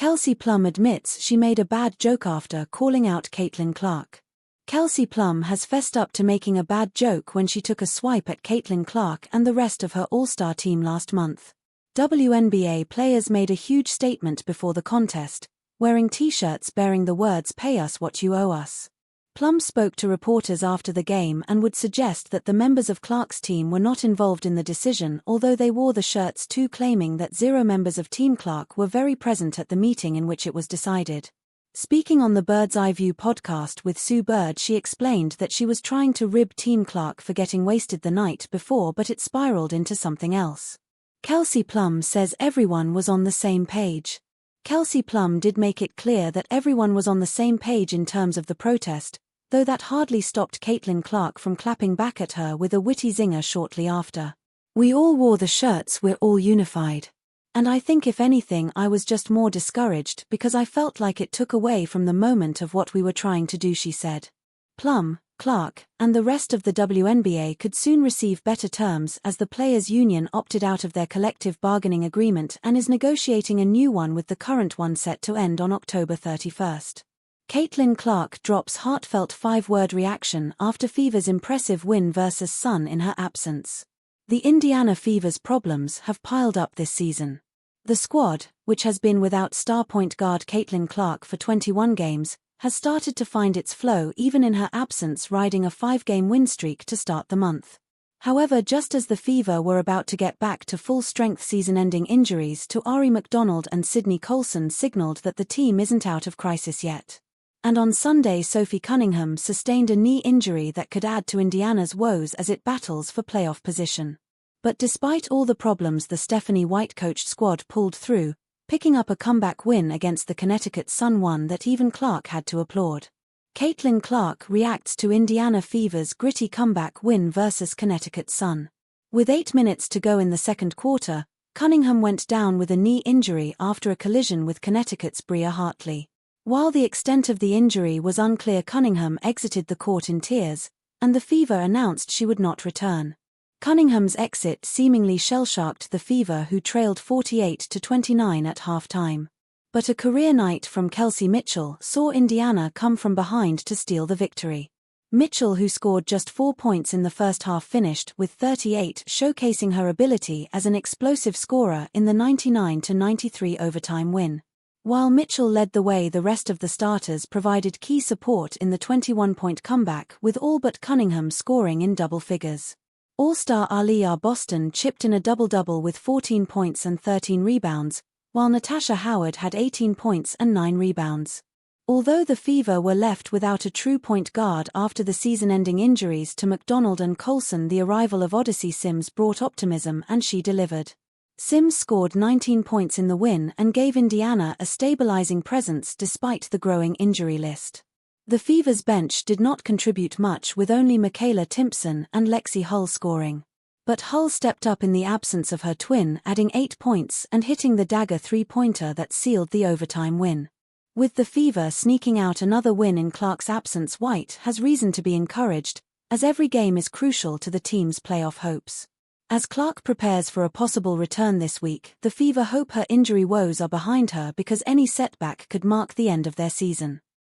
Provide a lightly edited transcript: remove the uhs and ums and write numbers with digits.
Kelsey Plum admits she made a bad joke after calling out Caitlin Clark. Kelsey Plum has fessed up to making a bad joke when she took a swipe at Caitlin Clark and the rest of her All-Star team last month. WNBA players made a huge statement before the contest, wearing t-shirts bearing the words "Pay us what you owe us." Plum spoke to reporters after the game and would suggest that the members of Clark's team were not involved in the decision, although they wore the shirts too, claiming that 0 members of Team Clark were very present at the meeting in which it was decided. Speaking on the Bird's Eye View podcast with Sue Bird, she explained that she was trying to rib Team Clark for getting wasted the night before, but it spiraled into something else. Kelsey Plum says everyone was on the same page. Kelsey Plum did make it clear that everyone was on the same page in terms of the protest, though that hardly stopped Caitlin Clark from clapping back at her with a witty zinger shortly after. "We all wore the shirts, we're all unified. And I think if anything I was just more discouraged because I felt like it took away from the moment of what we were trying to do," she said. Plum, Clark, and the rest of the WNBA could soon receive better terms as the Players' Union opted out of their collective bargaining agreement and is negotiating a new one with the current one set to end on October 31st. Caitlin Clark drops heartfelt 5-word reaction after Fever's impressive win versus Sun in her absence. The Indiana Fever's problems have piled up this season. The squad, which has been without star point guard Caitlin Clark for 21 games, has started to find its flow even in her absence, riding a 5-game win streak to start the month. However, just as the Fever were about to get back to full-strength, season-ending injuries to Ari McDonald and Sydney Colson signaled that the team isn't out of crisis yet. And on Sunday, Sophie Cunningham sustained a knee injury that could add to Indiana's woes as it battles for playoff position. But despite all the problems, the Stephanie White-coached squad pulled through, picking up a comeback win against the Connecticut Sun, one that even Clark had to applaud. Caitlin Clark reacts to Indiana Fever's gritty comeback win versus Connecticut Sun. With 8 minutes to go in the second quarter, Cunningham went down with a knee injury after a collision with Connecticut's Bria Hartley. While the extent of the injury was unclear, Cunningham exited the court in tears, and the Fever announced she would not return. Cunningham's exit seemingly shell-shocked the Fever, who trailed 48-29 at halftime. But a career night from Kelsey Mitchell saw Indiana come from behind to steal the victory. Mitchell, who scored just 4 points in the first half, finished with 38, showcasing her ability as an explosive scorer in the 99-93 overtime win. While Mitchell led the way, the rest of the starters provided key support in the 21-point comeback, with all but Cunningham scoring in double figures. All-star Aliyah Boston chipped in a double-double with 14 points and 13 rebounds, while Natasha Howard had 18 points and 9 rebounds. Although the Fever were left without a true point guard after the season-ending injuries to McDonald and Colson, the arrival of Odyssey Sims brought optimism, and she delivered. Sims scored 19 points in the win and gave Indiana a stabilizing presence despite the growing injury list. The Fever's bench did not contribute much, with only Michaela Timpson and Lexi Hull scoring. But Hull stepped up in the absence of her twin, adding 8 points and hitting the dagger 3-pointer that sealed the overtime win. With the Fever sneaking out another win in Clark's absence, White has reason to be encouraged, as every game is crucial to the team's playoff hopes. As Clark prepares for a possible return this week, the Fever hope her injury woes are behind her, because any setback could mark the end of their season.